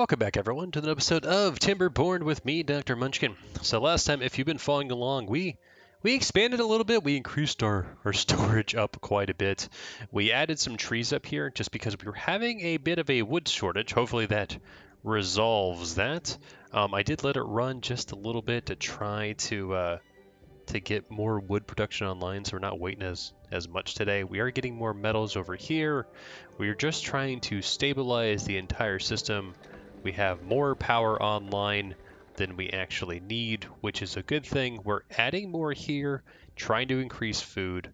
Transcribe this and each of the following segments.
Welcome back, everyone, to an episode of Timberborn with me, Dr. Munchkin. So last time, if you've been following along, we expanded a little bit. We increased our storage up quite a bit. We added some trees up here just because we were having a bit of a wood shortage. Hopefully that resolves that. I did let it run just a little bit to try to get more wood production online, so we're not waiting as much today. We are getting more metals over here. We are just trying to stabilize the entire system. We have more power online than we actually need, which is a good thing. We're adding more here, trying to increase food,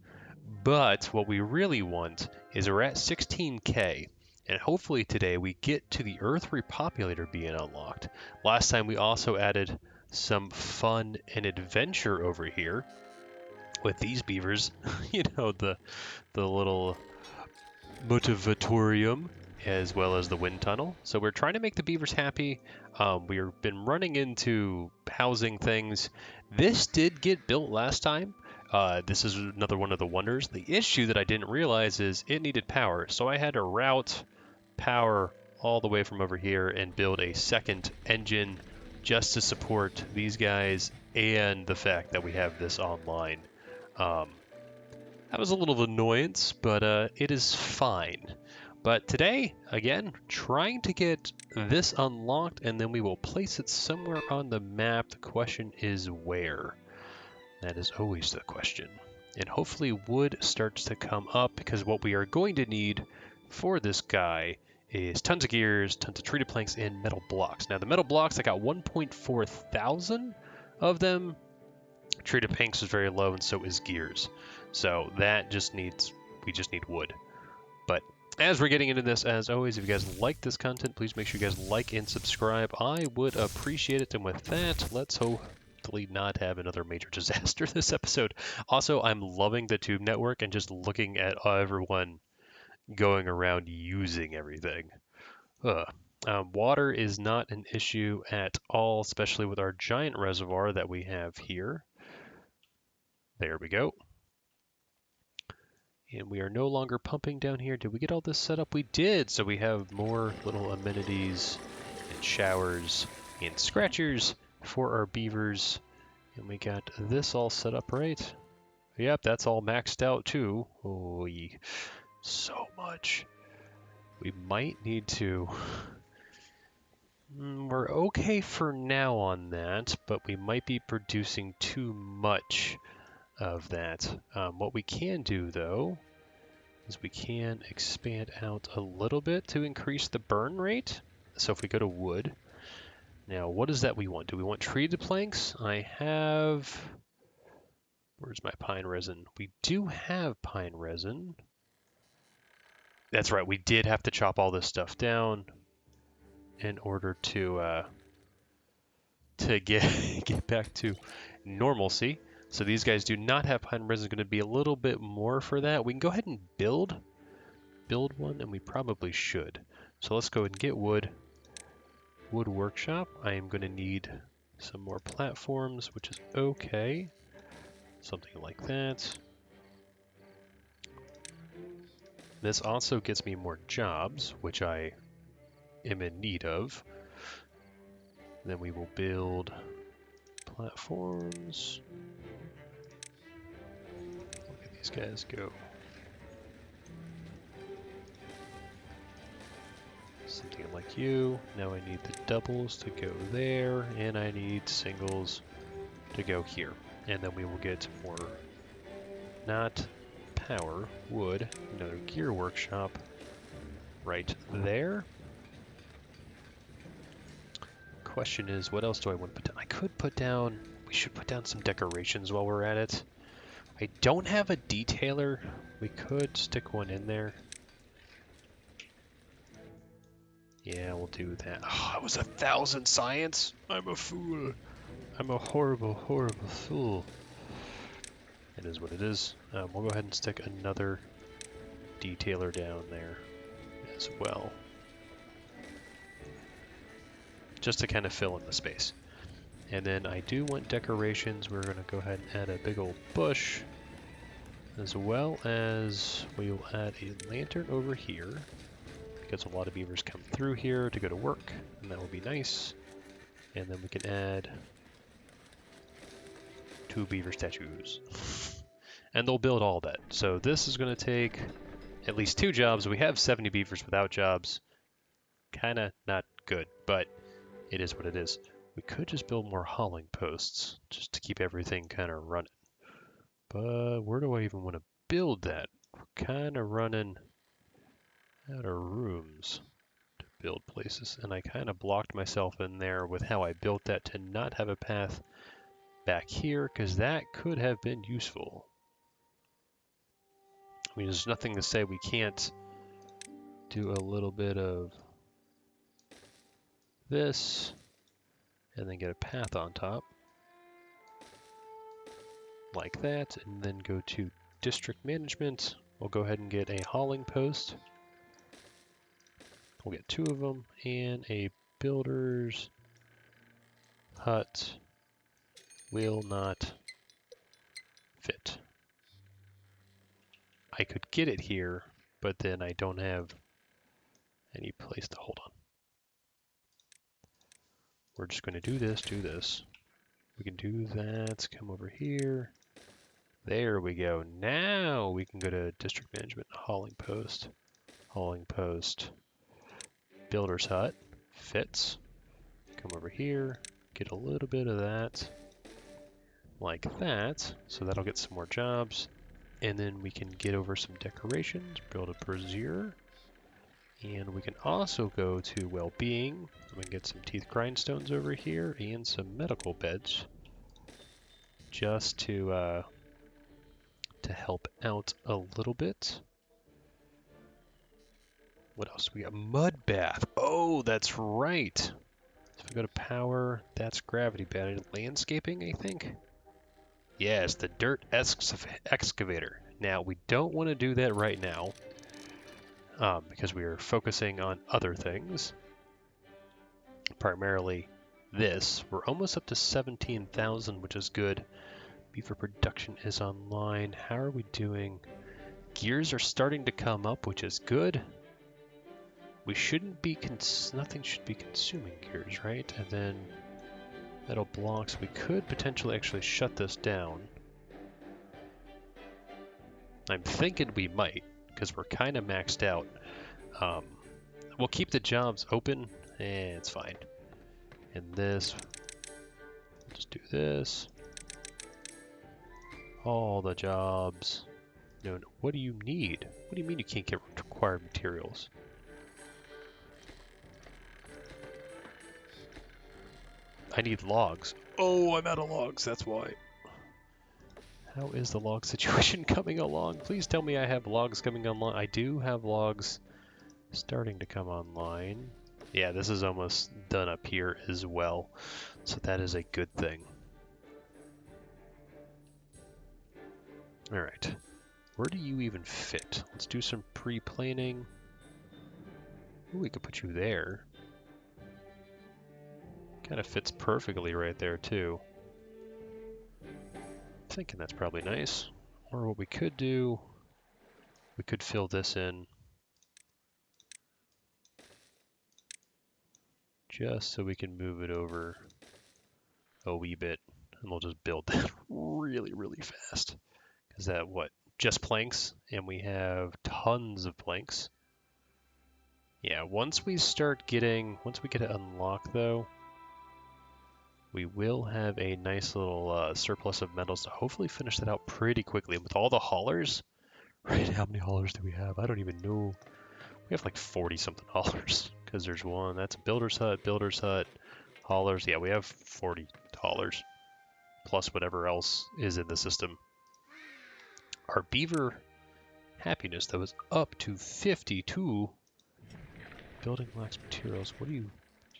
but what we really want is we're at 16k, and hopefully today we get to the Earth Repopulator being unlocked. Last time we also added some fun and adventure over here with these beavers. You know, the little motivatorium as well as the wind tunnel. So we're trying to make the beavers happy. We've been running into housing things. This did get built last time. This is another one of the wonders. The issue that I didn't realize is it needed power. So I had to route power all the way from over here and build a second engine just to support these guys and the fact that we have this online. That was a little annoyance, but it is fine. But today, again, trying to get this unlocked, and then we will place it somewhere on the map. The question is where? That is always the question. And hopefully wood starts to come up, because what we are going to need for this guy is tons of gears, tons of treated planks, and metal blocks. Now, the metal blocks, I got 1.4 thousand of them. Treated planks is very low, and so is gears. So that just needs, we just need wood. But as we're getting into this, as always, if you guys like this content, please make sure you guys like and subscribe. I would appreciate it. And with that, let's hopefully not have another major disaster this episode. Also, I'm loving the tube network and just looking at everyone going around using everything. Water is not an issue at all, especially with our giant reservoir that we have here. There we go. And we are no longer pumping down here. Did we get all this set up? We did! So we have more little amenities and showers and scratchers for our beavers. And we got this all set up right. Yep, that's all maxed out too. Oh, so much. We might need to... We're okay for now on that, but we might be producing too much of that. What we can do, though, is we can expand out a little bit to increase the burn rate. So if we go to wood, now what is that we want? Do we want treated planks? I have... Where's my pine resin? We do have pine resin. That's right, we did have to chop all this stuff down in order to get back to normalcy. So these guys do not have pine resin. Going to be a little bit more for that. We can go ahead and build one, and we probably should. So let's go and get wood. Wood workshop. I am going to need some more platforms, which is okay. Something like that. This also gets me more jobs, which I am in need of. Then we will build platforms. Look at these guys go. Something like you. Now I need the doubles to go there, and I need singles to go here. And then we will get more, not power, wood, another gear workshop right there. Question is, what else do I want to put down? I could put down, we should put down some decorations while we're at it. I don't have a detailer. We could stick one in there. Yeah, we'll do that. Oh, it was 1,000 science. I'm a fool. I'm a horrible, horrible fool. It is what it is. We'll go ahead and stick another detailer down there as well. Just to kind of fill in the space. And then I do want decorations. We're going to go ahead and add a big old bush, as well as we will add a lantern over here. because a lot of beavers come through here to go to work, and that will be nice. And then we can add 2 beaver statues. And they'll build all that. So this is going to take at least 2 jobs. We have 70 beavers without jobs. Kind of not good, but it is what it is. We could just build more hauling posts just to keep everything kind of running. But where do I even want to build that? We're kind of running out of rooms to build places. And I kind of blocked myself in there with how I built that to not have a path back here, because that could have been useful. I mean, there's nothing to say we can't do a little bit of this and then get a path on top like that, and then go to district management. We'll go ahead and get a hauling post. We'll get 2 of them and a builder's hut will not fit. I could get it here, but then I don't have any place to hold on. We're just going to do this. We can do that, come over here. There we go. Now we can go to district management, hauling post, builder's hut, fits. Come over here, get a little bit of that, like that. So that'll get some more jobs. And then we can get over some decorations, build a brazier. And we can also go to well-being. We can get some teeth grindstones over here and some medical beds, just to help out a little bit. What else? We got mud bath. Oh, that's right. So if we go to power, that's gravity bed. Landscaping, I think. Yes, the dirt excavator. Now we don't want to do that right now. Because we are focusing on other things, primarily this. We're almost up to 17,000, which is good. Beaver production is online. How are we doing? Gears are starting to come up, which is good. We shouldn't be, nothing should be consuming gears, right? And then metal blocks, we could potentially actually shut this down. I'm thinking we might, because we're kind of maxed out. We'll keep the jobs open, and it's fine. And this, we'll just do this. All the jobs. No, what do you need? What do you mean you can't get required materials? I need logs. Oh, I'm out of logs, that's why. How is the log situation coming along? Please tell me I have logs coming online. I do have logs starting to come online. Yeah, this is almost done up here as well. So that is a good thing. All right. Where do you even fit? Let's do some pre-planing. Ooh, we could put you there. Kind of fits perfectly right there too. Thinking that's probably nice. Or what we could do, we could fill this in just so we can move it over a wee bit, and we'll just build that really, really fast. Because that, what, just planks, and we have tons of planks. Yeah, once we get it unlocked though, we will have a nice little surplus of metals to hopefully finish that out pretty quickly. And with all the haulers, right, how many haulers do we have? I don't even know. We have like 40 something haulers, because there's one, that's a builder's hut, haulers. Yeah, we have 40 haulers, plus whatever else is in the system. Our beaver happiness, though, is up to 52. Building lacks materials. What do you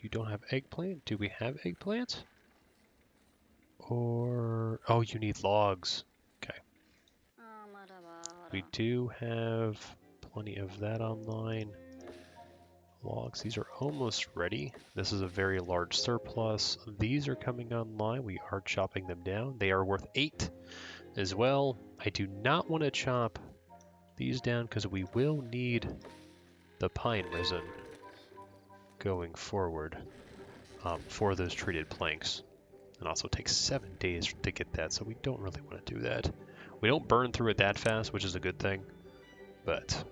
don't have eggplant? Do we have eggplant? Or, oh, you need logs. Okay. We do have plenty of that online. Logs, these are almost ready. This is a very large surplus. These are coming online. We are chopping them down. They are worth 8 as well. I do not want to chop these down because we will need the pine resin going forward for those treated planks. It also takes 7 days to get that, so we don't really want to do that. We don't burn through it that fast, which is a good thing, but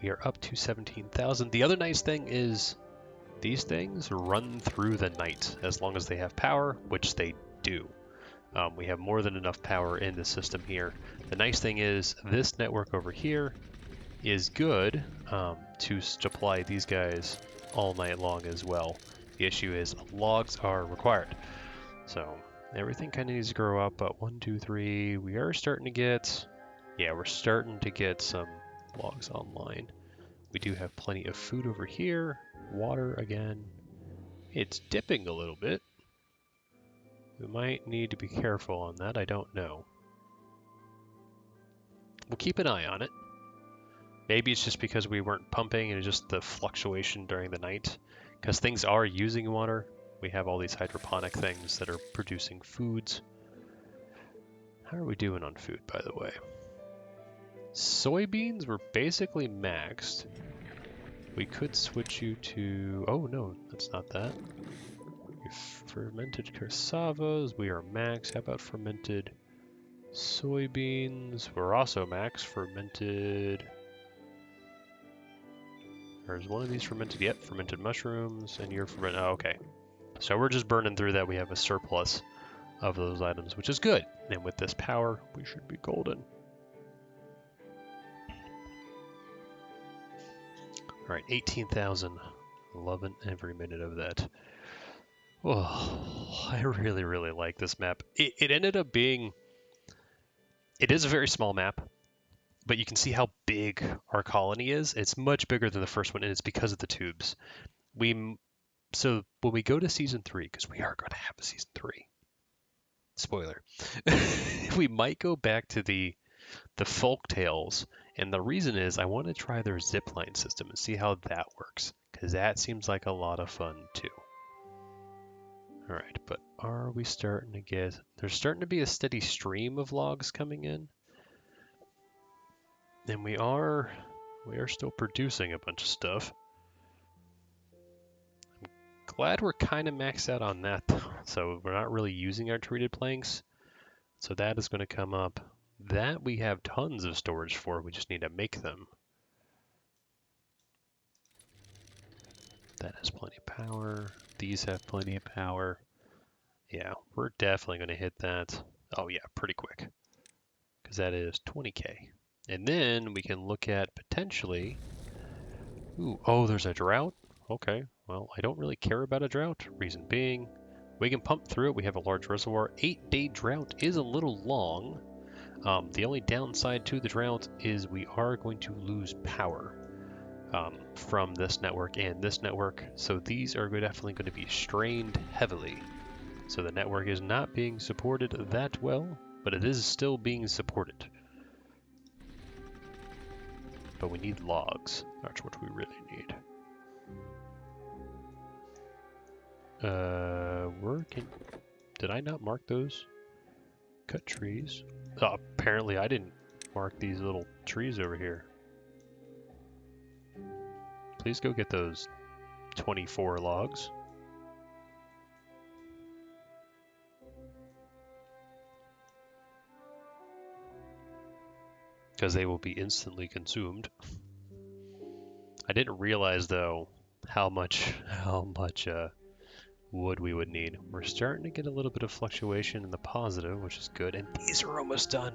we are up to 17,000. The other nice thing is these things run through the night as long as they have power, which they do. We have more than enough power in the system here. The nice thing is this network over here is good to supply these guys all night long as well. The issue is logs are required. So everything kind of needs to grow up, but 1, 2, 3, we are starting to get, yeah, we're starting to get some logs online. We do have plenty of food over here. Water again. It's dipping a little bit. We might need to be careful on that. I don't know. We'll keep an eye on it. Maybe it's just because we weren't pumping and it's just the fluctuation during the night. Because things are using water. We have all these hydroponic things that are producing foods. How are we doing on food, by the way? Soybeans were basically maxed. We could switch you to... Oh, no, that's not that. Fermented cassavas, we are max. How about fermented soybeans? We're also max. Fermented... There's one of these fermented, yep, fermented mushrooms, and you're fermented, oh, okay. So we're just burning through that. We have a surplus of those items, which is good. And with this power, we should be golden. All right, 18,000. Loving every minute of that. Oh, I really, really like this map. It ended up being... It is a very small map, but you can see how big our colony is. It's much bigger than the first one, and it's because of the tubes. So when we go to Season 3, because we are going to have a Season 3, spoiler, we might go back to the folk tales, and the reason is I want to try their zipline system and see how that works, because that seems like a lot of fun too. All right, but are we starting to get... There's starting to be a steady stream of logs coming in. And we are still producing a bunch of stuff. I'm glad we're kind of maxed out on that, though. So we're not really using our treated planks. So that is going to come up. That we have tons of storage for. We just need to make them. That has plenty of power. These have plenty of power. Yeah, we're definitely going to hit that. Oh yeah, pretty quick. Because that is 20k. And then we can look at potentially... Ooh, oh, there's a drought? Okay, well, I don't really care about a drought. Reason being, we can pump through it. We have a large reservoir. 8-day drought is a little long. The only downside to the drought is we are going to lose power from this network and this network. So these are definitely going to be strained heavily. So the network is not being supported that well, but it is still being supported. But we need logs. That's what we really need. Did I not mark those? Cut trees. Oh, apparently I didn't mark these little trees over here. Please go get those 24 logs. Because they will be instantly consumed. I didn't realize though how much wood we would need. We're starting to get a little bit of fluctuation in the positive, which is good. And these are almost done.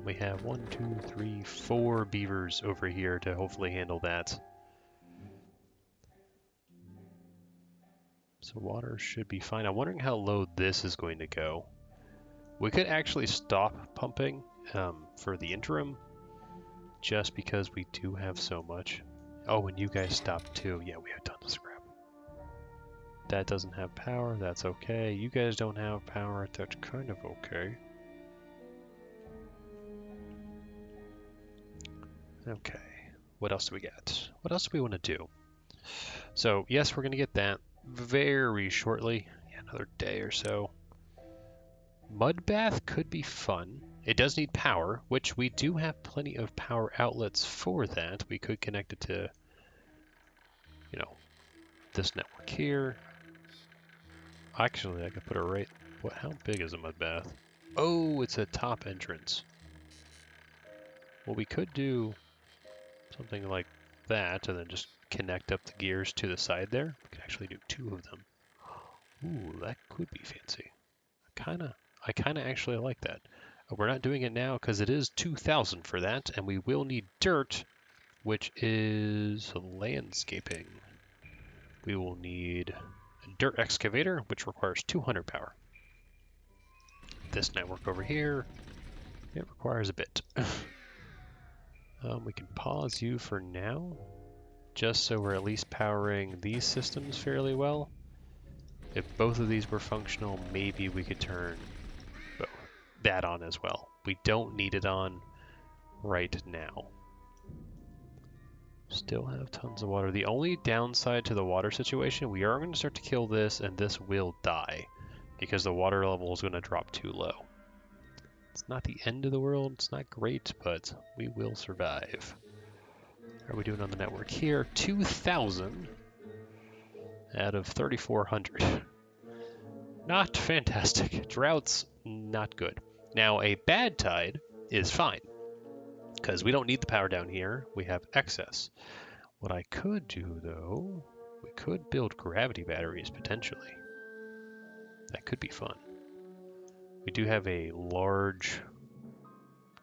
We have 1, 2, 3, 4 beavers over here to hopefully handle that. So water should be fine. I'm wondering how low this is going to go. We could actually stop pumping for the interim, just because we do have so much. Oh, and you guys stopped too. Yeah, we have tons of scrap. That doesn't have power. That's okay. You guys don't have power. That's kind of okay. Okay. What else do we get? What else do we want to do? So, yes, we're going to get that very shortly. Yeah, another day or so. Mud bath could be fun. It does need power, which we do have plenty of power outlets for that. We could connect it to, you know, this network here. Actually, I could put it right... What? How big is a mud bath? Oh, it's a top entrance. Well, we could do something like that and then just connect up the gears to the side there. We could actually do 2 of them. Ooh, that could be fancy. I kinda actually like that. We're not doing it now because it is 2,000 for that, and we will need dirt, which is landscaping. We will need a dirt excavator, which requires 200 power. This network over here, it requires a bit. We can pause you for now, just so we're at least powering these systems fairly well. If both of these were functional, maybe we could turn that on as well. We don't need it on right now. Still have tons of water. The only downside to the water situation, we are going to start to kill this, and this will die because the water level is going to drop too low. It's not the end of the world. It's not great, but we will survive. How are we doing on the network here? 2,000 out of 3,400. Not fantastic. Drought's not good. Now, a bad tide is fine, because we don't need the power down here. We have excess. What I could do, though, we could build gravity batteries, potentially. That could be fun. We do have a large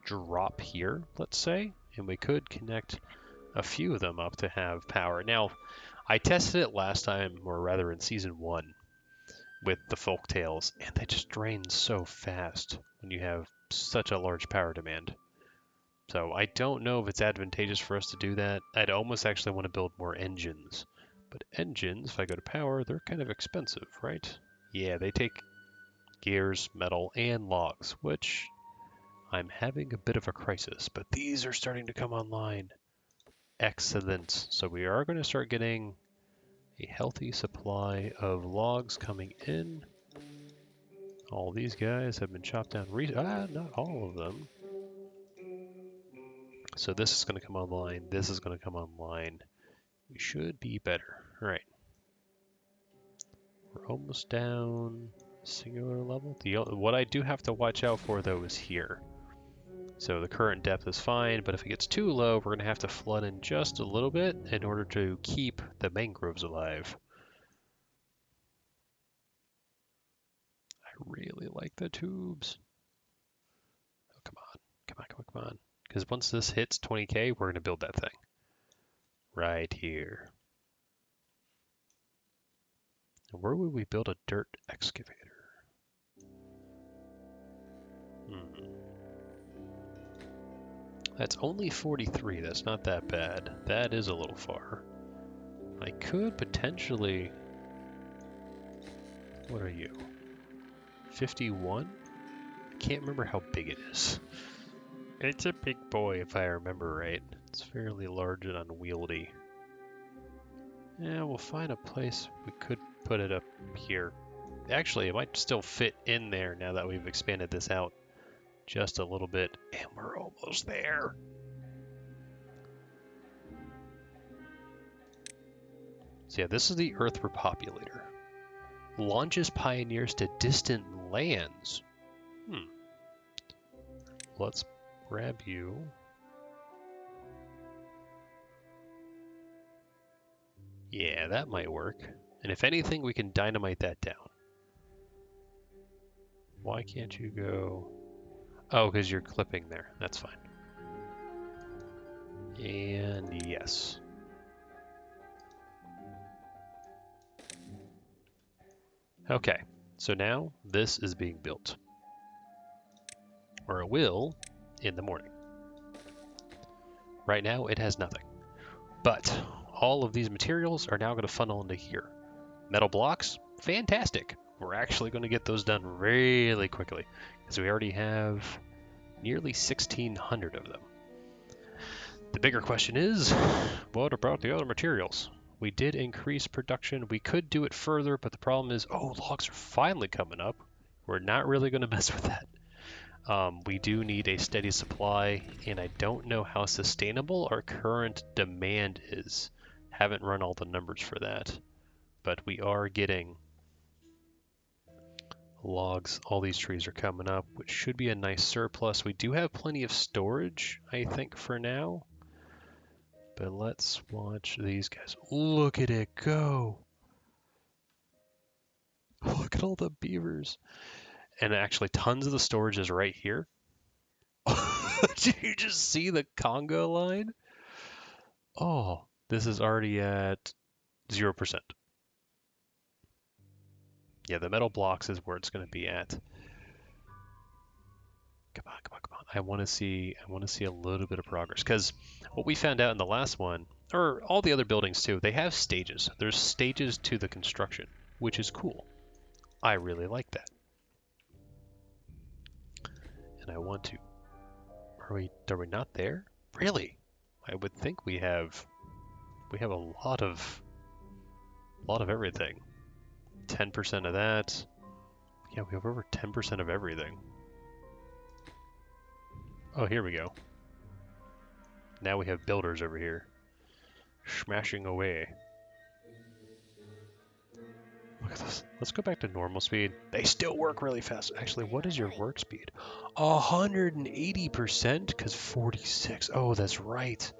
drop here, let's say, and we could connect a few of them up to have power. Now, I tested it last time, or rather in Season 1, with the folktales, and they just drain so fast when you have such a large power demand. So I don't know if it's advantageous for us to do that. I'd almost actually want to build more engines. But engines, if I go to power, they're kind of expensive, right? Yeah, they take gears, metal, and logs, which I'm having a bit of a crisis. But these are starting to come online. Excellent. So we are going to start getting a healthy supply of logs coming in. All these guys have been chopped down. Not all of them. So this is going to come online. This is going to come online. We should be better. All right. We're almost down singular level. What I do have to watch out for, though, is here. So the current depth is fine, but if it gets too low, we're going to have to flood in just a little bit in order to keep the mangroves alive. I really like the tubes. Oh, come on. Come on, come on, come on. Because once this hits 20k, we're going to build that thing. Right here. And where would we build a dirt excavator? That's only 43. That's not that bad. That is a little far. I could potentially... What are you? 51? I can't remember how big it is. It's a big boy, if I remember right. It's fairly large and unwieldy. Yeah, we'll find a place we could put it up here. Actually, it might still fit in there now that we've expanded this out just a little bit. And we're almost there. So yeah, this is the Earth Repopulator. Launches pioneers to distant lands. Let's grab you. Yeah, that might work. And if anything, we can dynamite that down. Why can't you go... Oh, because you're clipping there. That's fine. And yes. Okay, so now this is being built. Or it will in the morning. Right now, it has nothing. But all of these materials are now going to funnel into here. Metal blocks, fantastic. We're actually going to get those done really quickly because we already have nearly 1,600 of them. The bigger question is, what about the other materials? We did increase production. We could do it further, but the problem is, oh, logs are finally coming up. We're not really going to mess with that. We do need a steady supply, and I don't know how sustainable our current demand is. Haven't run all the numbers for that, but we are getting logs. All these trees are coming up, which should be a nice surplus. We do have plenty of storage, I think, for now. But let's watch these guys. Look at it go! Look at all the beavers. And actually, tons of the storage is right here. Did you just see the Congo line? Oh, this is already at 0%. Yeah, the metal blocks is where it's going to be at. Come on, come on, come on. I want to see a little bit of progress, because what we found out in the last one, or all the other buildings too, they have stages. There's stages to the construction, which is cool. I really like that. And I want to. Are we not there? Really? I would think we have a lot of everything. 10% of that. Yeah, we have over 10% of everything. Oh, here we go. Now we have builders over here. Smashing away. Look at this. Let's go back to normal speed. They still work really fast. Actually, what is your work speed? 180%? Because 46. Oh, that's right.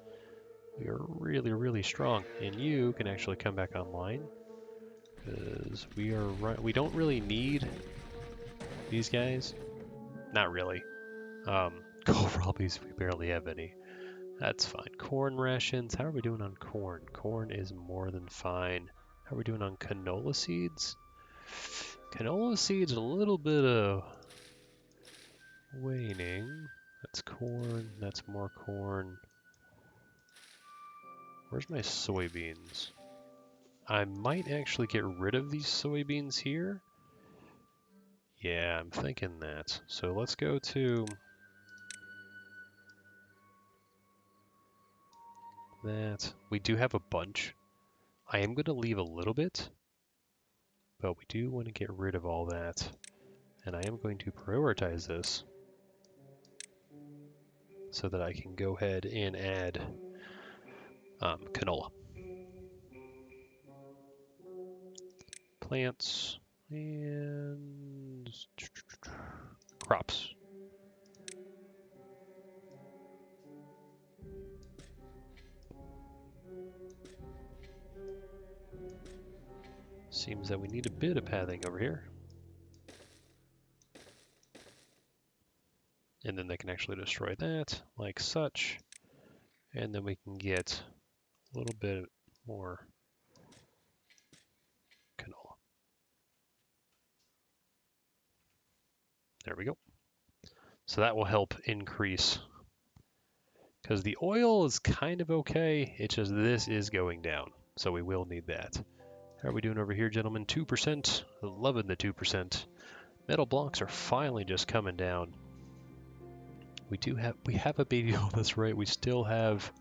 We are really, really strong. And you can actually come back online. Because we don't really need these guys. Not really. Kohlrabies, we barely have any. That's fine. Corn rations. How are we doing on corn? Corn is more than fine. How are we doing on canola seeds? Canola seeds, a little bit of waning. That's corn. That's more corn. Where's my soybeans? I might actually get rid of these soybeans here. Yeah, I'm thinking that. So let's go to that. We do have a bunch. I am going to leave a little bit, but we do want to get rid of all that. And I am going to prioritize this so that I can go ahead and add canola. Plants and crops. Seems that we need a bit of pathing over here. And then they can actually destroy that, like such. And then we can get a little bit more canola. There we go. So that will help increase, because the oil is kind of okay. It's just this is going down, so we will need that. How are we doing over here, gentlemen? 2%. Loving the 2%. Metal blocks are finally just coming down. We have a baby. Oh, that's right. We still have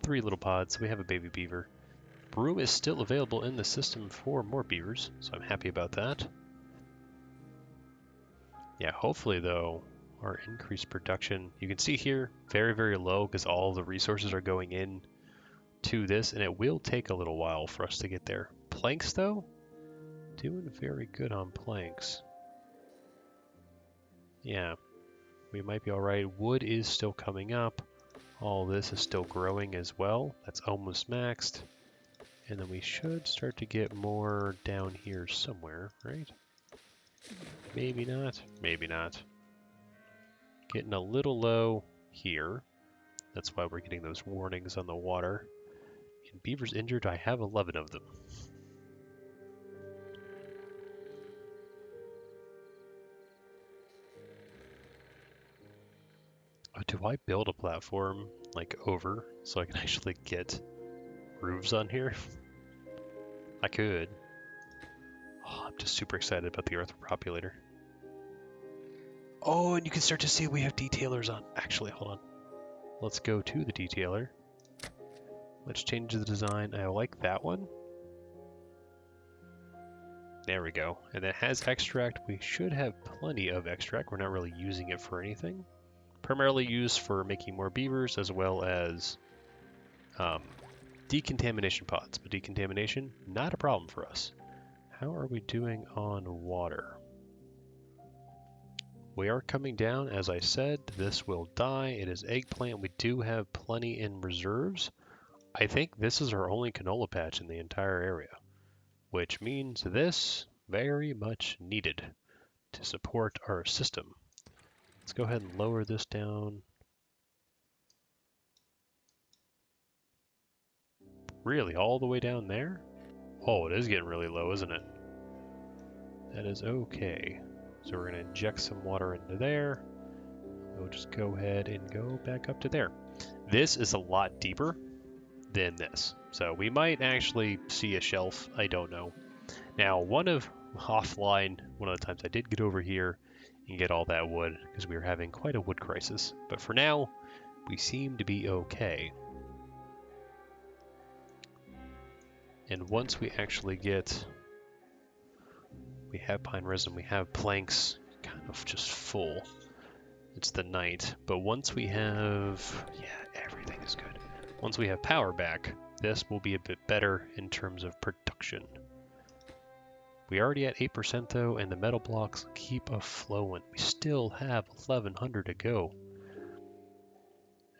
3 little pods. We have a baby beaver. Room is still available in the system for more beavers, so I'm happy about that. Yeah, hopefully though, our increased production, you can see here, very, very low because all the resources are going in to this, and it will take a little while for us to get there. Planks though, doing very good on planks. Yeah, we might be all right. Wood is still coming up. All this is still growing as well. That's almost maxed. And then we should start to get more down here somewhere, right? Maybe not, maybe not. Getting a little low here. That's why we're getting those warnings on the water. And beavers injured, I have 11 of them. Oh, do I build a platform like over so I can actually get roofs on here? I could. Oh, I'm just super excited about the Repopulator. Oh, and you can start to see we have detailers on. Actually, hold on. Let's go to the detailer. Let's change the design. I like that one. There we go. And it has extract. We should have plenty of extract. We're not really using it for anything. Primarily used for making more beavers as well as decontamination pods. But decontamination, not a problem for us. How are we doing on water? We are coming down, as I said. This will die. It is eggplant. We do have plenty in reserves. I think this is our only canola patch in the entire area, which means this very much needed to support our system. Let's go ahead and lower this down. Really, all the way down there? Oh, it is getting really low, isn't it? That is okay. So we're going to inject some water into there. We'll just go ahead and go back up to there. This is a lot deeper than this. So we might actually see a shelf. I don't know. Now, one of the times I did get over here and get all that wood because we were having quite a wood crisis. But for now, we seem to be okay. And once we actually we have pine resin, we have planks kind of just full. It's the night, but once we have, yeah, everything is good. Once we have power back, this will be a bit better in terms of production. We already at 8% though, and the metal blocks keep a-flowing. We still have 1,100 to go.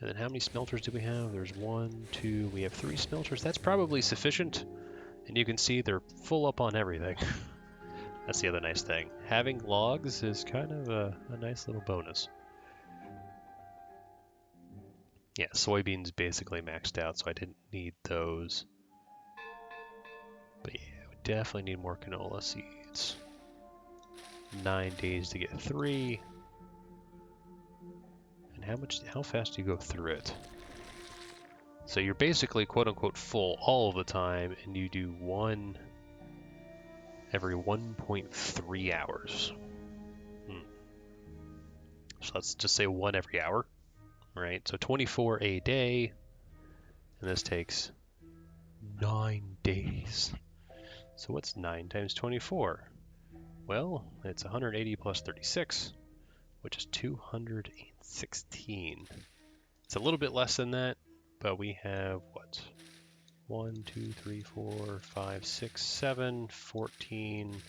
And then how many smelters do we have? There's 1, 2, we have 3 smelters. That's probably sufficient. And you can see they're full up on everything. That's the other nice thing. Having logs is kind of a nice little bonus. Yeah, soybeans basically maxed out, so I didn't need those. But yeah, we definitely need more canola seeds. 9 days to get 3. And how fast do you go through it? So you're basically quote-unquote full all of the time, and you do one every 1.3 hours. So let's just say one every hour, right? So 24 a day, and this takes 9 days. So what's 9 times 24? Well, it's 180 plus 36, which is 216. It's a little bit less than that, but we have what? 1, 2, 3, 4, 5, 6, 7, 14.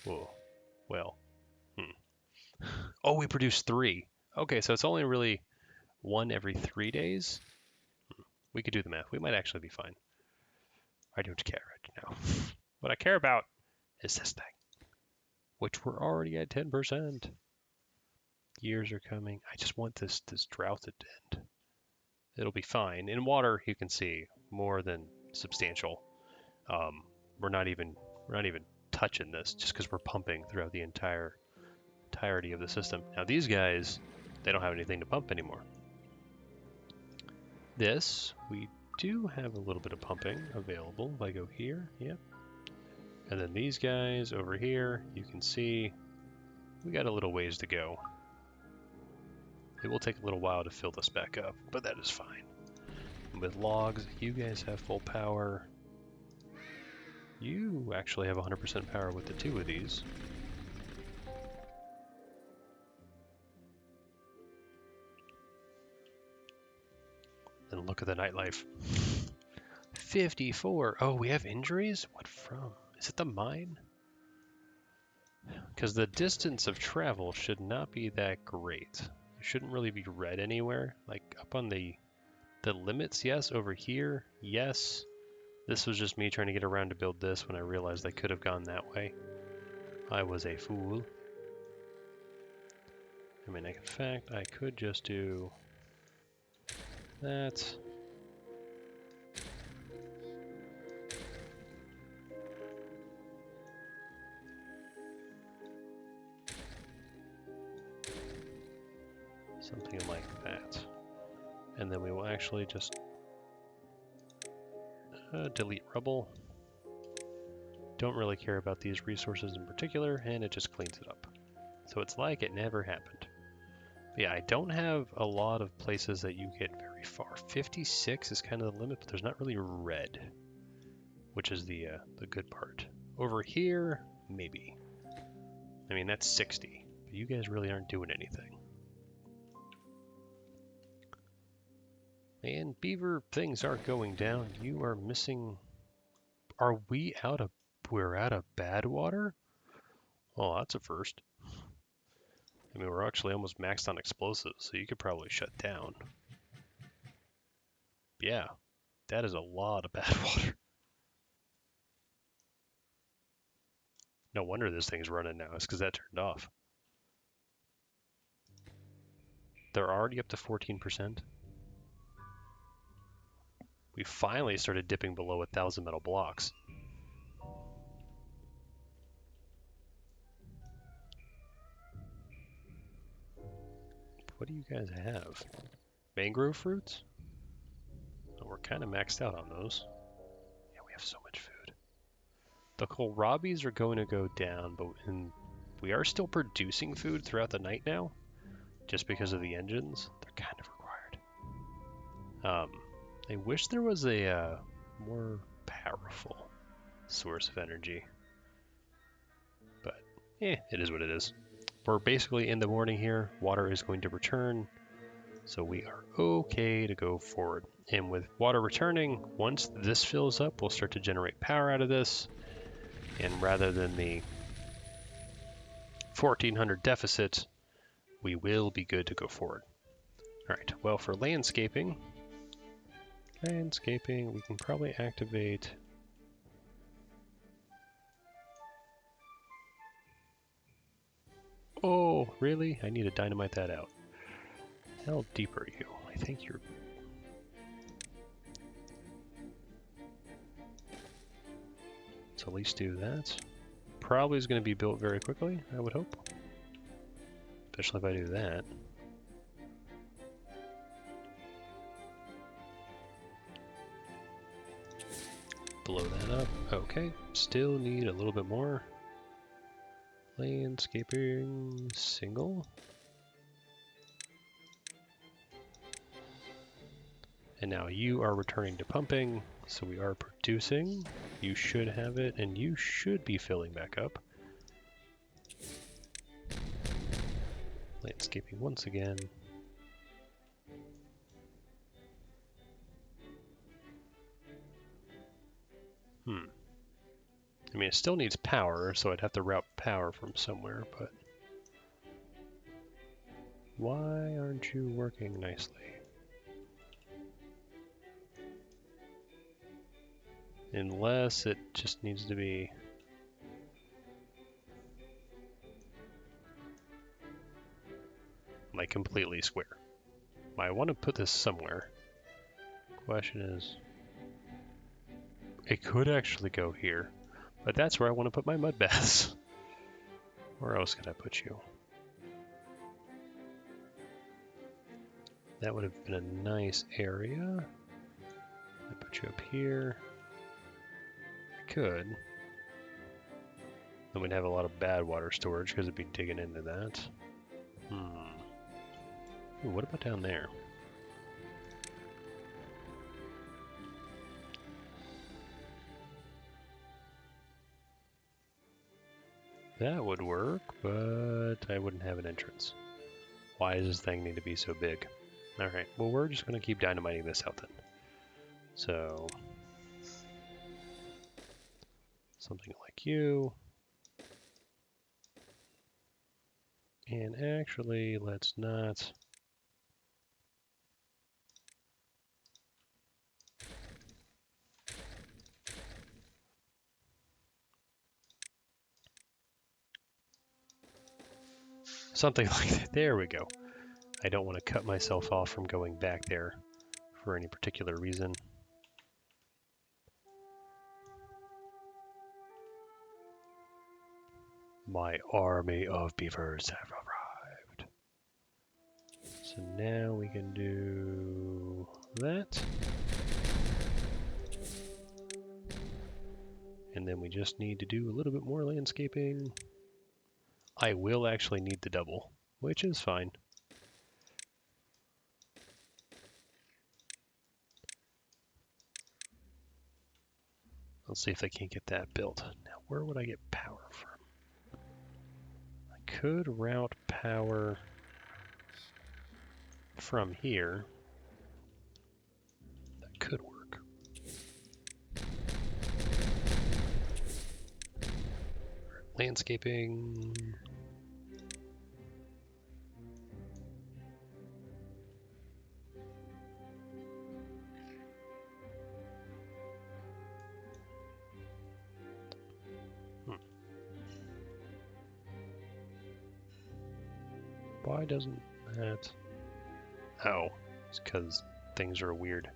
Whoa. Well. Oh, we produce 3. Okay, so it's only really 1 every 3 days. We could do the math. We might actually be fine. I don't care right now. What I care about is this thing, which we're already at 10%. Years are coming. I just want this drought to end. It'll be fine. In water, you can see more than substantial. We're not even touching this just because we're pumping throughout the entirety of the system. Now these guys, they don't have anything to pump anymore. This, we do have a little bit of pumping available. If I go here, yep. And then these guys over here, you can see we got a little ways to go. It will take a little while to fill this back up, but that is fine. And with logs, you guys have full power. You actually have 100% power with the 2 of these. And look at the nightlife. 54. Oh, we have injuries? What from? Is it the mine? Because the distance of travel should not be that great. It shouldn't really be red anywhere. Like up on the limits, yes. Over here, yes. This was just me trying to get around to build this when I realized I could have gone that way. I was a fool. I mean, in fact, I could just do that. Something like that. And then we will actually just delete rubble. Don't really care about these resources in particular, and it just cleans it up. So it's like it never happened. But yeah, I don't have a lot of places that you get very far. 56 is kind of the limit, but there's not really red. which is the good part. Over here, maybe. I mean, that's 60, but you guys really aren't doing anything. And beaver, things aren't going down. You are missing... Are we out of... We're out of bad water? Oh, that's a first. I mean, we're actually almost maxed on explosives, so you could probably shut down. Yeah, that is a lot of bad water. No wonder this thing's running now. It's because that turned off. They're already up to 14%. We finally started dipping below 1,000 metal blocks. What do you guys have? Mangrove fruits? Oh, we're kind of maxed out on those. Yeah, we have so much food. The kohlrabis are going to go down, but we are still producing food throughout the night now, just because of the engines. They're kind of required. I wish there was a more powerful source of energy, but it is what it is. We're basically in the morning here. Water is going to return, so we are okay to go forward. And with water returning, once this fills up, we'll start to generate power out of this. And rather than the 1,400 deficit, we will be good to go forward. All right, well, for landscaping, we can probably activate... Oh, really? I need to dynamite that out. How deep are you? I think you're... Let's at least do that. Probably is going to be built very quickly, I would hope. Especially if I do that. Blow that up. Okay, still need a little bit more. Landscaping single. And now you are returning to pumping, so we are producing. You should have it, and you should be filling back up. Landscaping once again. I mean, it still needs power, so I'd have to route power from somewhere, but... Why aren't you working nicely? Unless it just needs to be... like completely square. I want to put this somewhere. Question is... It could actually go here, but that's where I want to put my mud baths. Where else could I put you? That would have been a nice area. I put you up here. I could. Then we'd have a lot of bad water storage because it'd be digging into that. Ooh, what about down there? That would work, but I wouldn't have an entrance. Why does this thing need to be so big? Alright, well, we're just going to keep dynamiting this out then. So, something like you. And actually, let's not... Something like that. There we go. I don't want to cut myself off from going back there for any particular reason. My army of beavers have arrived. So now we can do that. And then we just need to do a little bit more landscaping. I will actually need the double, which is fine. Let's see if they can't get that built. Now, where would I get power from? I could route power from here. That could work. Landscaping. Why doesn't that... Oh, it's because things are weird.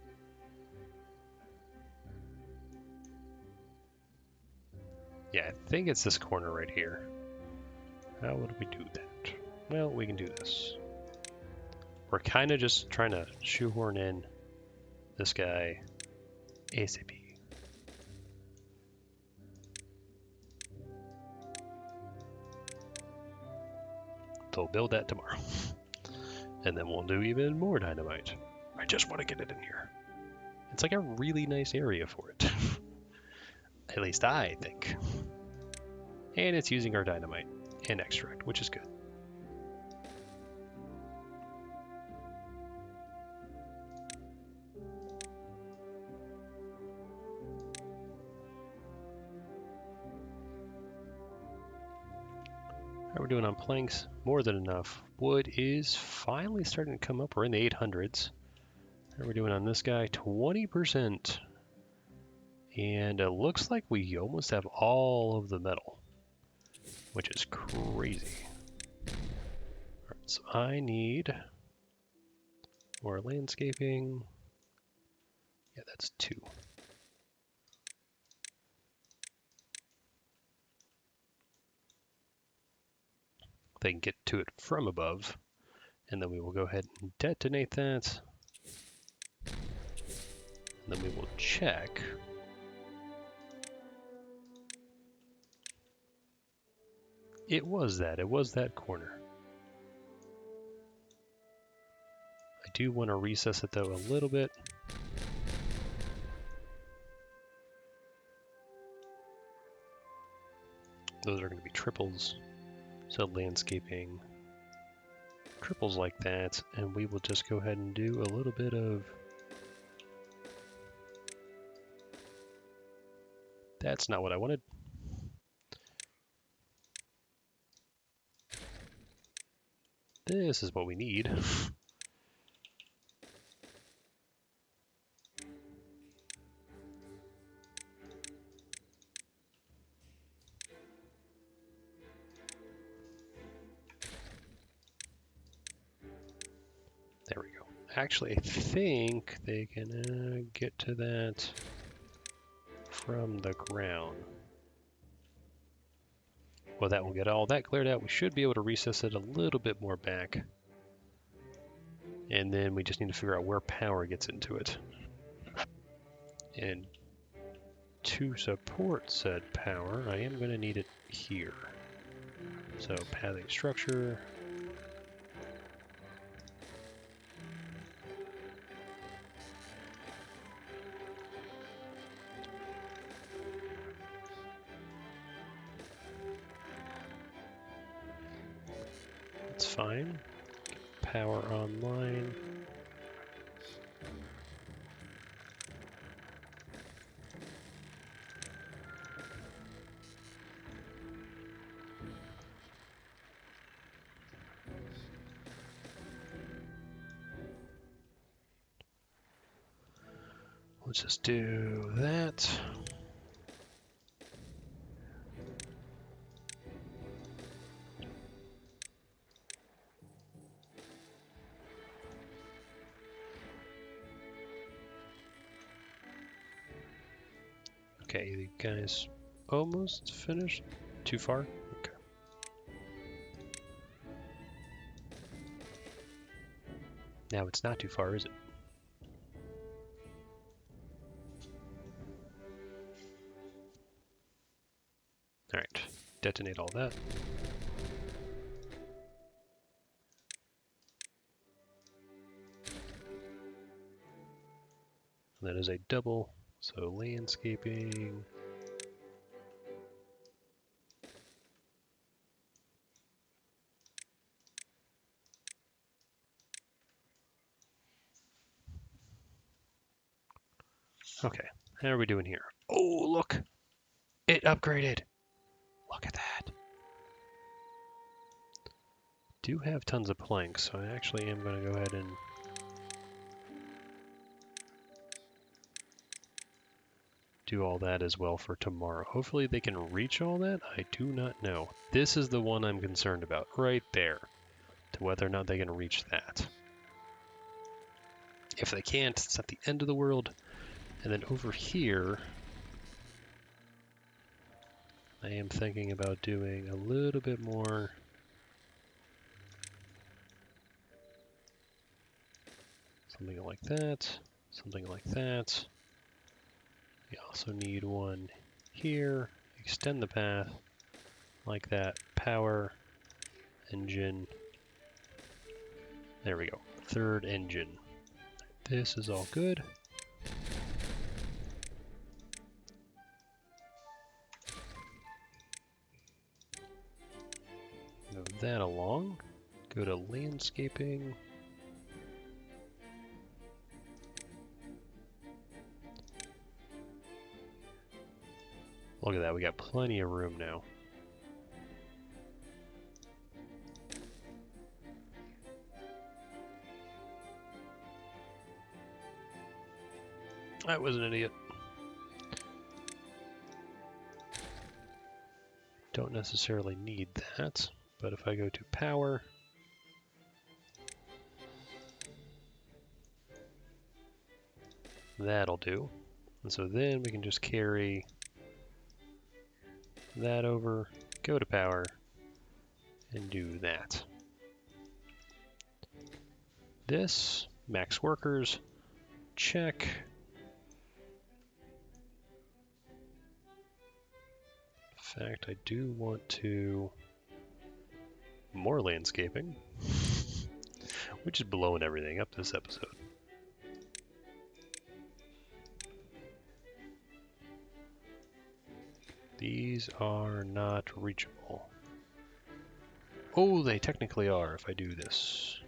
Yeah, I think it's this corner right here. How would we do that? Well, we can do this. We're kind of just trying to shoehorn in this guy ASAP. So we'll build that tomorrow. And then we'll do even more dynamite. I just want to get it in here. It's like a really nice area for it. At least I think. And it's using our dynamite and extract, which is good. How are we doing on planks? More than enough. Wood is finally starting to come up. We're in the 800s. How are we doing on this guy? 20%. And it looks like we almost have all of the metal, which is crazy. All right, so I need more landscaping. Yeah, that's 2. They can get to it from above, and then we will go ahead and detonate that. And then we will check. It was that corner. I do want to recess it though a little bit. Those are going to be triples. So landscaping, triples like that, and we will just go ahead and do a little bit of... That's not what I wanted. This is what we need. There we go. Actually, I think they can get to that from the ground. Well, that will get all that cleared out. We should be able to recess it a little bit more back. And then we just need to figure out where power gets into it. And to support said power, I am going to need it here. So pathing structure. That's fine. Power online. Let's just do that. Okay, you guys almost finished? Too far? Okay. Now it's not too far, is it? Alright, detonate all that. And that is a double, so landscaping, Okay, how are we doing here? Oh, look! It upgraded! Look at that. Do have tons of planks, so I actually am going to go ahead and do all that as well for tomorrow. Hopefully they can reach all that. I do not know. This is the one I'm concerned about, right there, to whether or not they can reach that. If they can't, it's not the end of the world. And then over here, I am thinking about doing a little bit more. Something like that, something like that. We also need one here. Extend the path like that. Power, engine. There we go. Third engine. This is all good. Move that along. Go to landscaping. Look at that, we got plenty of room now. I was an idiot. Don't necessarily need that, but if I go to power, that'll do. And so then we can just carry that over, go to power, and do that. This, max workers, check. In fact, I do want to more landscaping, which is blowing everything up this episode. These are not reachable. Oh, they technically are if I do this.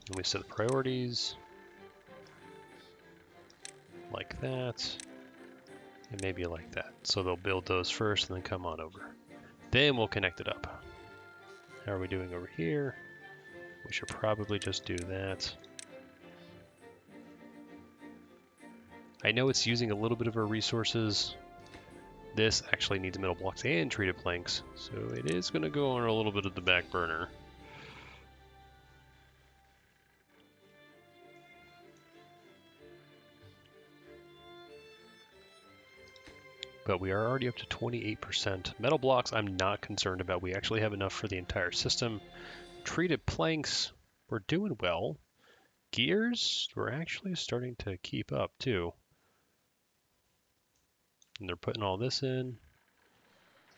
Let me set the priorities like that, and maybe like that. So they'll build those first and then come on over. Then we'll connect it up. How are we doing over here? We should probably just do that. I know it's using a little bit of our resources. This actually needs metal blocks and treated planks, so it is going to go on a little bit of the back burner. But we are already up to 28%. Metal blocks I'm not concerned about. We actually have enough for the entire system. Treated planks, we're doing well. Gears, we're actually starting to keep up too. And they're putting all this in.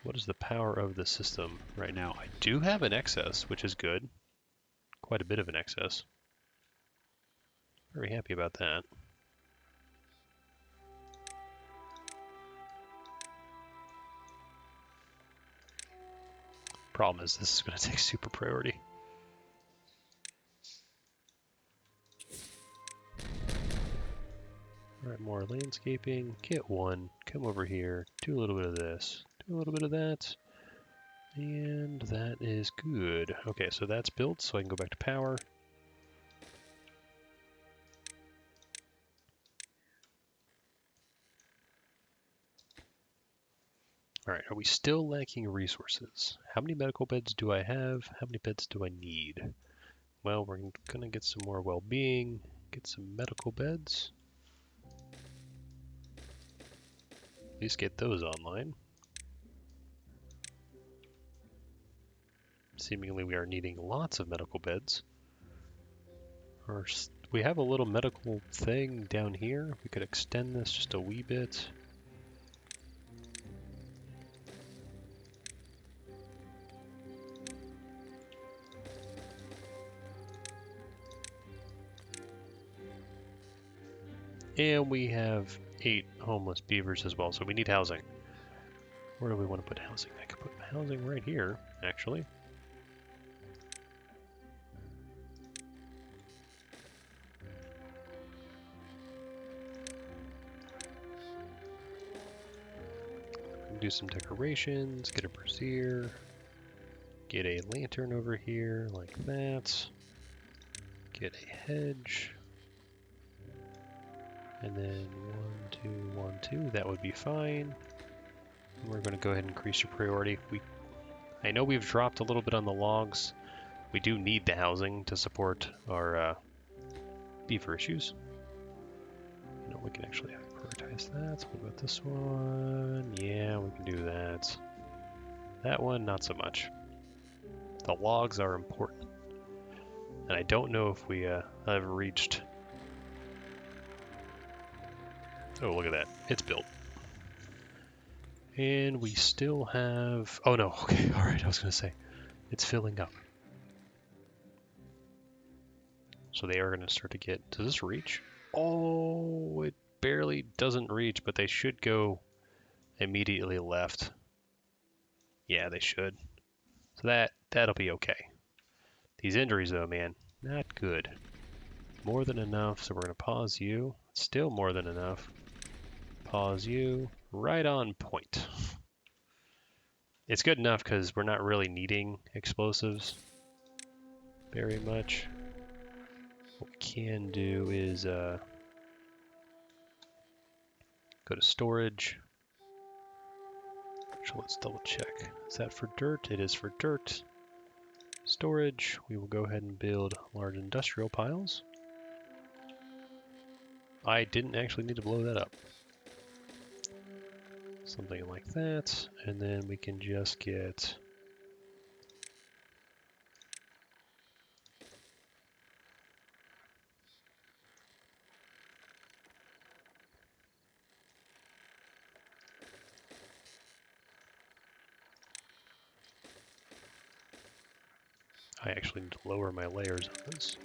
What is the power of the system right now? I do have an excess, which is good. Quite a bit of an excess. Very happy about that. Problem is, this is going to take super priority. Alright, more landscaping. Get one. Come over here. Do a little bit of this. Do a little bit of that. And that is good. Okay, so that's built, so I can go back to power. Alright, are we still lacking resources? How many medical beds do I have? How many beds do I need? Well, we're going to get some more well-being, get some medical beds. At least get those online. Seemingly we are needing lots of medical beds. We have a little medical thing down here. We could extend this just a wee bit. And we have 8 homeless beavers as well, so we need housing. Where do we want to put housing? I could put housing right here, actually. Do some decorations, get a brazier, get a lantern over here like that, get a hedge, and then 1, 2, 1, 2, that would be fine. And we're going to go ahead and increase your priority. I know we've dropped a little bit on the logs. We do need the housing to support our beaver issues. You know, we can actually prioritize that. What about this one? Yeah, we can do that. That one, not so much. The logs are important. And I don't know if we have reached... Oh, look at that. It's built. And we still have... Oh, no. Okay, all right. I was going to say, it's filling up. So they are going to start to get... Does this reach? Oh, it barely doesn't reach, but they should go immediately left. Yeah, they should. So that'll be okay. These injuries, though, man, not good. More than enough, so we're going to pause you. Still more than enough. Pause you. Right on point. It's good enough because we're not really needing explosives very much. What we can do is go to storage. So let's double check. Is that for dirt? It is for dirt. Storage. We will go ahead and build large industrial piles. I didn't actually need to blow that up. Something like that. And then we can just get... I actually need to lower my layers on this.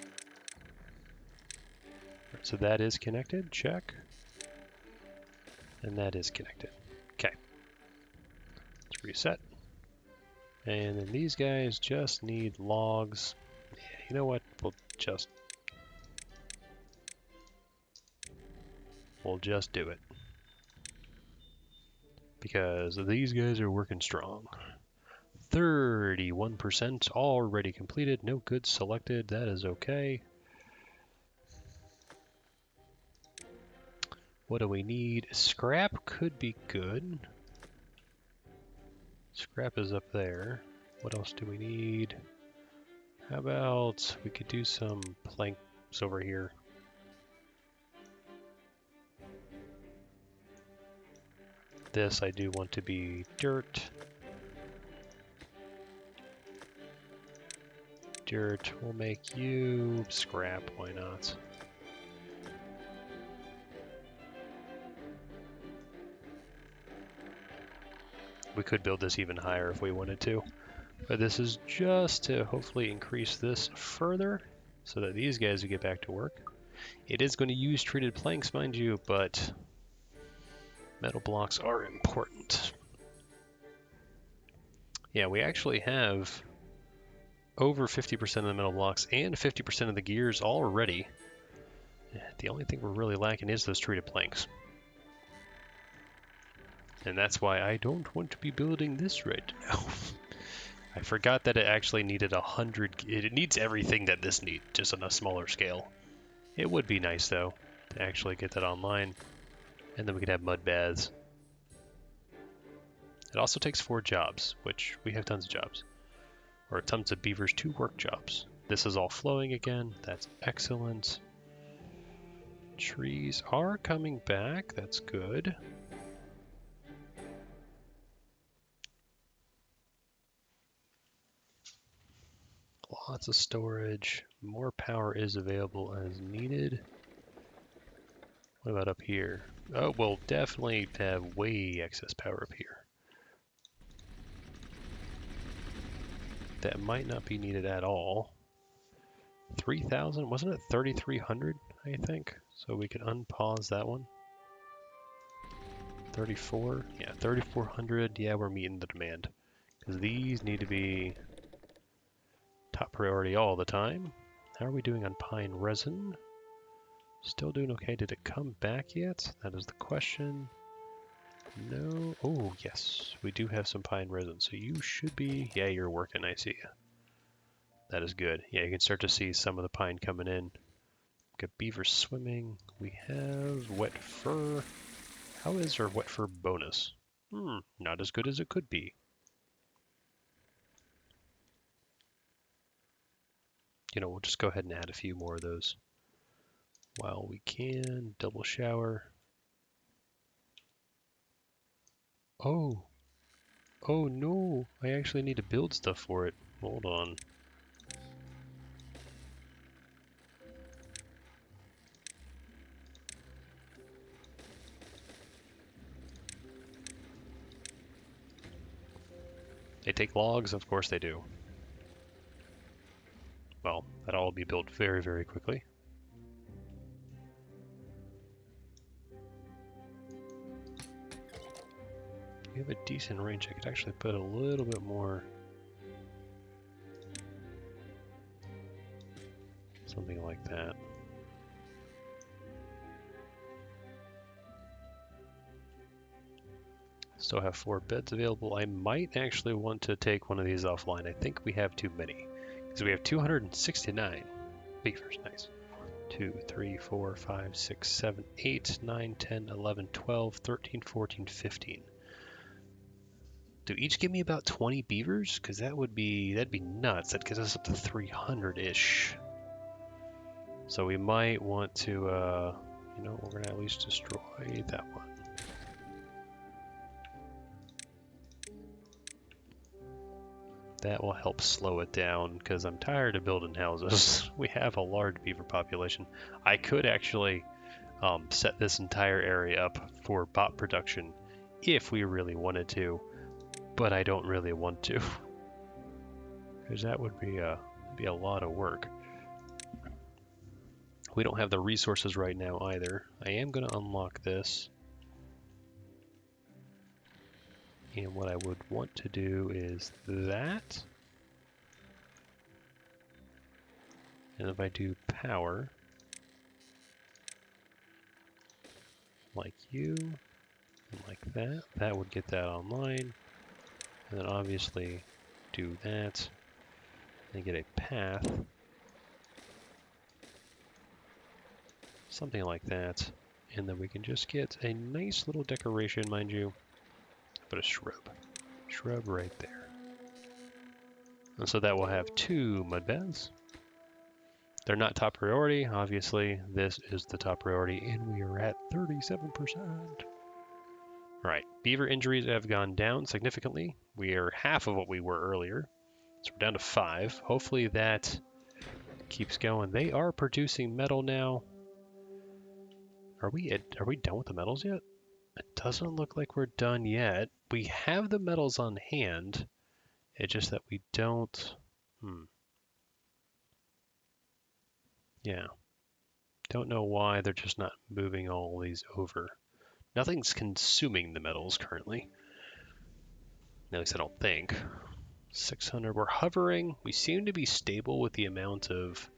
Right, so that is connected, check. And that is connected. Okay. Let's reset. And then these guys just need logs. Yeah, you know what? We'll just do it. Because these guys are working strong. 31% already completed. No goods selected. That is okay. What do we need? Scrap could be good. Scrap is up there. What else do we need? How about we could do some planks over here. This I do want to be dirt. Dirt, we'll make you scrap, why not? We could build this even higher if we wanted to, but this is just to hopefully increase this further so that these guys will get back to work. It is going to use treated planks, mind you, but metal blocks are important. Yeah, we actually have over 50% of the metal blocks and 50% of the gears already. The only thing we're really lacking is those treated planks. And that's why I don't want to be building this right now. I forgot that it actually needed 100. It needs everything that this needs, just on a smaller scale. It would be nice, though, to actually get that online. And then we could have mud baths. It also takes 4 jobs, which we have tons of jobs. Or tons of beavers to work jobs. This is all flowing again. That's excellent. Trees are coming back. That's good. Lots of storage. More power is available as needed. What about up here? Oh, we'll definitely have way excess power up here. That might not be needed at all. 3,000? Wasn't it 3,300, I think? So we can unpause that one. 34? Yeah, 3,400. Yeah, we're meeting the demand. Because these need to be top priority all the time. How are we doing on pine resin? Still doing okay. Did it come back yet? That is the question. No. Oh, yes. We do have some pine resin, so you should be... Yeah, you're working, I see. That is good. Yeah, you can start to see some of the pine coming in. Got beaver swimming. We have wet fur. How is our wet fur bonus? Not as good as it could be. You know, we'll just go ahead and add a few more of those while we can. Double shower. Oh. Oh no, I actually need to build stuff for it. Hold on. They take logs? Of course they do. Well, that'll all be built very, very quickly. We have a decent range. I could actually put a little bit more. Something like that. Still have 4 beds available. I might actually want to take one of these offline. I think we have too many. Because we have 269 beavers. Nice. 2, 3, 4, 5, 6, 7, 8, 9, 10, 11, 12, 13, 14, 15. Do each give me about 20 beavers? Because that'd be nuts. That gets us up to 300-ish. So we might want to, you know, we're going to at least destroy that one. That will help slow it down because I'm tired of building houses. We have a large beaver population. I could actually set this entire area up for bot production if we really wanted to, but I don't really want to because that would be a lot of work. We don't have the resources right now either. I am going to unlock this. And what I would want to do is that. And if I do power, like you, and like that, that would get that online. And then obviously do that, and get a path. Something like that. And then we can just get a nice little decoration, mind you. Put a shrub. Shrub right there. And so that will have 2 mud baths. They're not top priority, obviously. This is the top priority, and we are at 37%. Right, beaver injuries have gone down significantly. We are half of what we were earlier. So we're down to 5. Hopefully that keeps going. They are producing metal now. Are we done with the metals yet? It doesn't look like we're done yet. We have the metals on hand. It's just that we don't... Yeah. Don't know why they're just not moving all these over. Nothing's consuming the metals currently. At least I don't think. 600. We're hovering. We seem to be stable with the amount of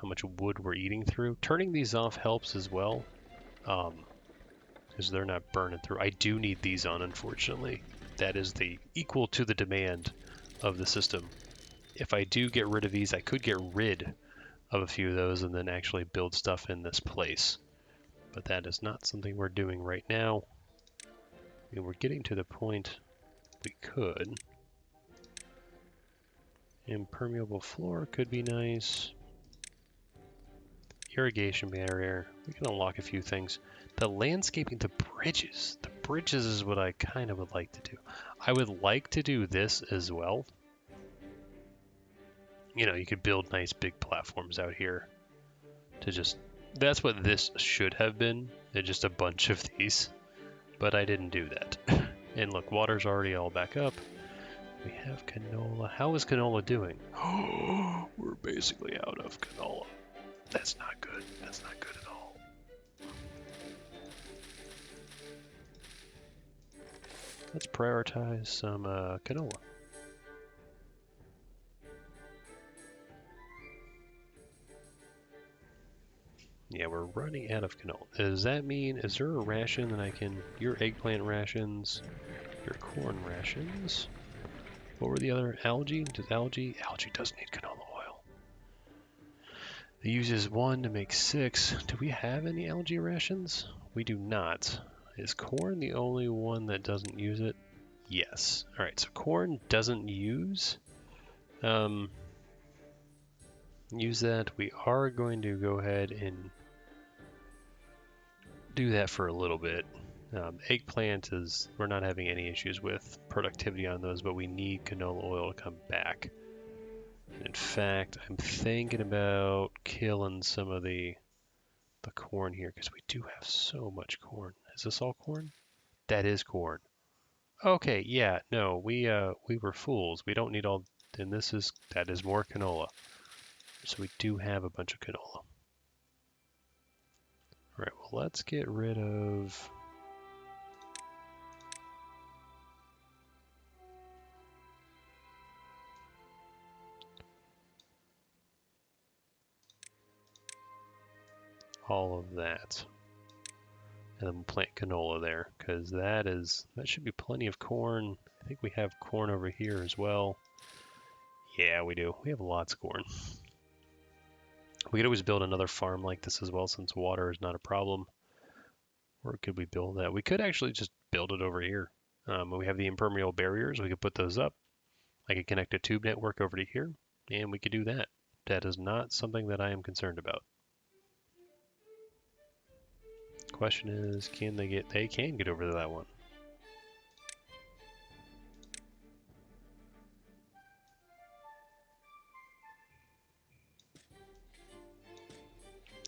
how much wood we're eating through. Turning these off helps as well. Because they're not burning through. I do need these on, unfortunately. That is the equal to the demand of the system. If I do get rid of these, I could get rid of a few of those and then actually build stuff in this place. But that is not something we're doing right now. I mean, we're getting to the point we could. Impermeable floor could be nice. Irrigation barrier. We can unlock a few things. The landscaping, the bridges. The bridges is what I kind of would like to do. I would like to do this as well. You know, you could build nice big platforms out here to just... That's what this should have been. It's just a bunch of these. But I didn't do that. And look, water's already all back up. We have canola. How is canola doing? We're basically out of canola. That's not good. That's not good at all. Let's prioritize some canola. Yeah, we're running out of canola. Does that mean, is there a ration that I can, your eggplant rations, your corn rations? What were the other, algae? Does algae does need canola oil. It uses 1 to make 6. Do we have any algae rations? We do not. Is corn the only one that doesn't use it? Yes. All right, so corn doesn't use that. We are going to go ahead and do that for a little bit. Eggplant is, we're not having any issues with productivity on those, but we need canola oil to come back. In fact, I'm thinking about killing some of the corn here because we do have so much corn. Is this all corn? That is corn. Okay, yeah, no, we were fools. We don't need all, and that is more canola. So we do have a bunch of canola. All right, well, let's get rid of all of that. And then we'll plant canola there because that should be plenty of corn. I think we have corn over here as well. Yeah, we do. We have lots of corn. We could always build another farm like this as well since water is not a problem. Or could we build that? We could actually just build it over here. We have the impermeable barriers. We could put those up. I could connect a tube network over to here, and we could do that. That is not something that I am concerned about. Question is, can they get? They can get over to that one.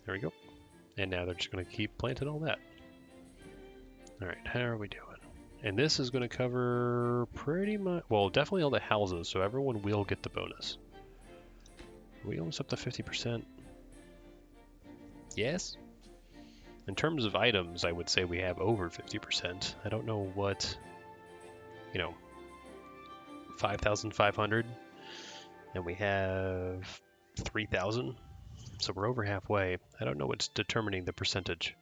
There we go. And now they're just going to keep planting all that. All right, how are we doing? And this is going to cover pretty much, well, definitely all the houses, so everyone will get the bonus. Are we almost up to 50%? Yes. In terms of items, I would say we have over 50%. I don't know what, 5,500, and we have 3,000, so we're over halfway. I don't know what's determining the percentage,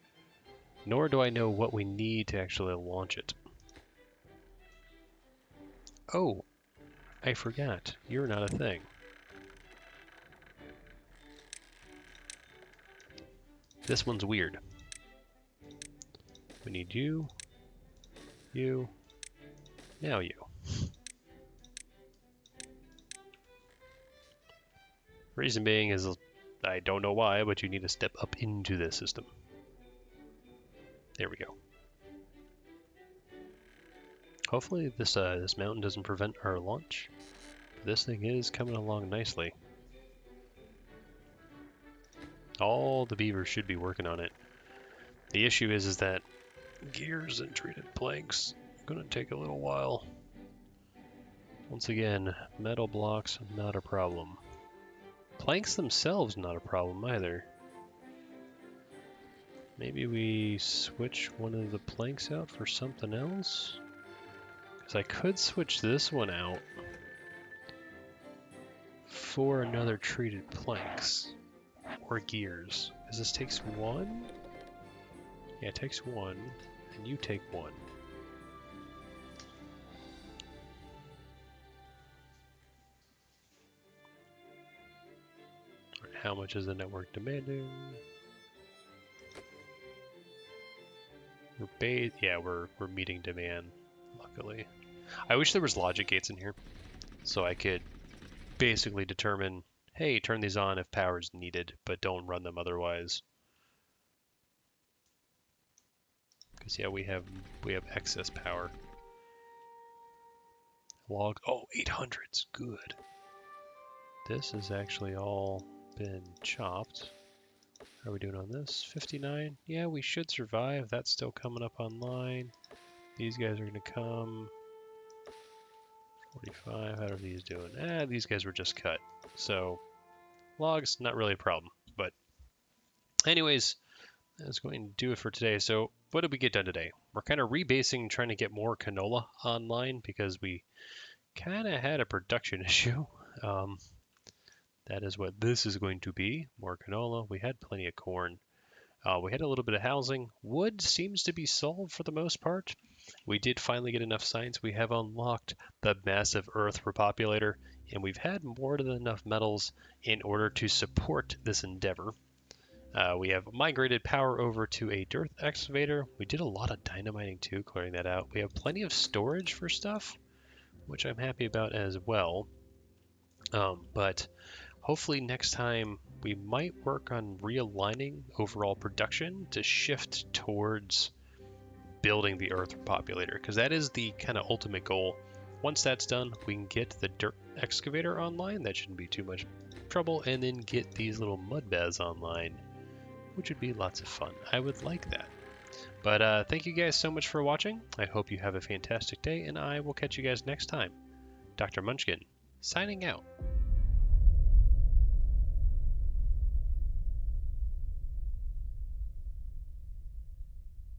nor do I know what we need to actually launch it. Oh, I forgot. You're not a thing. This one's weird. We need you, now you. Reason being is, I don't know why, but you need to step up into this system. There we go. Hopefully this mountain doesn't prevent our launch. This thing is coming along nicely. All the beavers should be working on it. The issue is that gears and treated planks are going to take a little while. Once again, metal blocks, not a problem. Planks themselves, not a problem either. Maybe we switch one of the planks out for something else? Because I could switch this one out for another treated planks or gears. Because this takes 1? Yeah, it takes 1, and you take 1. How much is the network demanding? We're meeting demand, luckily. I wish there was logic gates in here, so I could basically determine, hey, turn these on if power is needed, but don't run them otherwise. Because yeah, we have excess power. Log, oh, 800's good. This has actually all been chopped. How are we doing on this? 59? Yeah, we should survive. That's still coming up online. These guys are going to come. 45. How are these doing? These guys were just cut. So, logs, not really a problem. But, anyways, that's going to do it for today. So, what did we get done today? We're kind of rebasing, trying to get more canola online because we kind of had a production issue. That is what this is going to be. More canola. We had plenty of corn. We had a little bit of housing. Wood seems to be solved for the most part. We did finally get enough signs. We have unlocked the massive Earth Repopulator, and we've had more than enough metals in order to support this endeavor. We have migrated power over to a dirt excavator. We did a lot of dynamiting too, clearing that out. We have plenty of storage for stuff, which I'm happy about as well. But hopefully next time we might work on realigning overall production to shift towards building the Earth Repopulator, because that is the kind of ultimate goal. Once that's done, we can get the dirt excavator online. That shouldn't be too much trouble, and then get these little mud baths online, which would be lots of fun. I would like that. But thank you guys so much for watching. I hope you have a fantastic day, and I will catch you guys next time. Dr. Munchkin, signing out.